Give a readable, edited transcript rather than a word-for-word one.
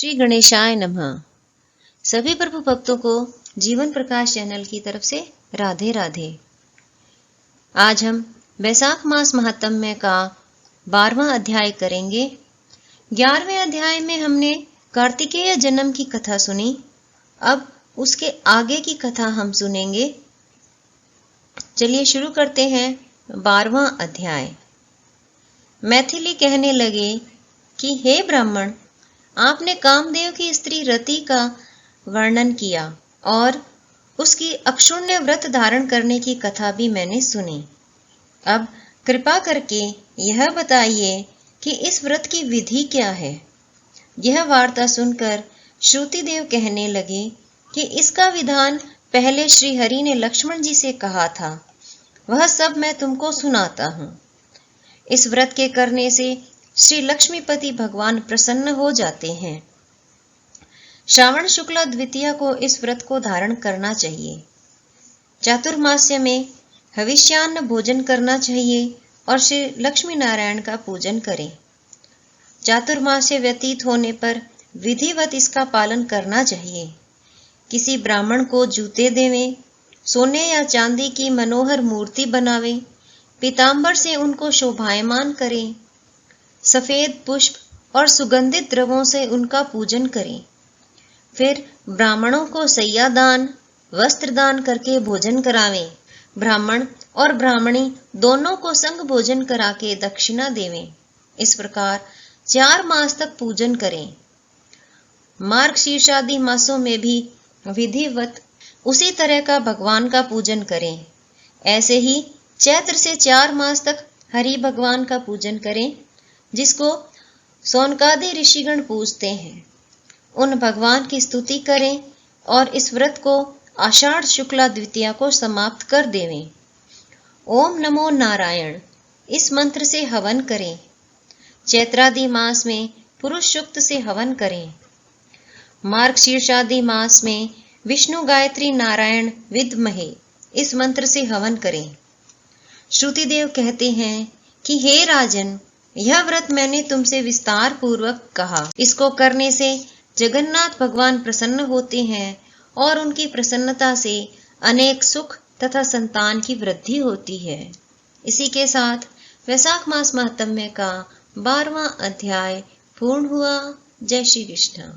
श्री गणेशाय नमः। सभी प्रभु भक्तों को जीवन प्रकाश चैनल की तरफ से राधे राधे। आज हम वैशाख मास महात्म्य का 12वां अध्याय करेंगे। 11वें अध्याय में हमने कार्तिकेय जन्म की कथा सुनी। अब उसके आगे की कथा हम सुनेंगे। चलिए शुरू करते हैं 12वां अध्याय। मैथिली कहने लगे कि हे ब्राह्मण, आपने कामदेव की स्त्री रति का वर्णन किया और उसकी अक्षुण्य व्रत धारण करने की कथा भी मैंने सुनी। अब कृपा करके यह बताइए कि इस व्रत की विधि क्या है। यह वार्ता सुनकर श्रुतिदेव कहने लगे कि इसका विधान पहले श्री हरि ने लक्ष्मण जी से कहा था, वह सब मैं तुमको सुनाता हूँ। इस व्रत के करने से श्री लक्ष्मीपति भगवान प्रसन्न हो जाते हैं। श्रावण शुक्ला द्वितीया को इस व्रत को धारण करना चाहिए। चातुर्मास्य में हविष्यान्न भोजन करना चाहिए और श्री लक्ष्मी नारायण का पूजन करें। चातुर्मास्य व्यतीत होने पर विधिवत इसका पालन करना चाहिए। किसी ब्राह्मण को जूते देवें, सोने या चांदी की मनोहर मूर्ति बनावें, पीतांबर से उनको शोभायमान करें, सफेद पुष्प और सुगंधित द्रवों से उनका पूजन करें। फिर ब्राह्मणों को सैया दान, वस्त्र दान करके भोजन करावें। ब्राह्मण और ब्राह्मणी दोनों को संग भोजन करा के दक्षिणा देवें। इस प्रकार 4 मास तक पूजन करें। मार्गशीर्ष आदि मासों में भी विधिवत उसी तरह का भगवान का पूजन करें। ऐसे ही चैत्र से 4 मास तक हरि भगवान का पूजन करें, जिसको सोनकादि ऋषिगण पूजते हैं। उन भगवान की स्तुति करें और इस व्रत को आषाढ़ शुक्ला द्वितीया को समाप्त कर देवें। ओम नमो नारायण इस मंत्र से हवन करें। चैत्रादि मास में पुरुष सूक्त से हवन करें। मार्गशीर्ष आदि मास में विष्णु गायत्री नारायण विद्महे इस मंत्र से हवन करें। श्रुतिदेव कहते हैं कि हे राजन, यह व्रत मैंने तुमसे विस्तार पूर्वक कहा। इसको करने से जगन्नाथ भगवान प्रसन्न होते हैं और उनकी प्रसन्नता से अनेक सुख तथा संतान की वृद्धि होती है। इसी के साथ वैशाख मास महात्म्य का 12वां अध्याय पूर्ण हुआ। जय श्री कृष्ण।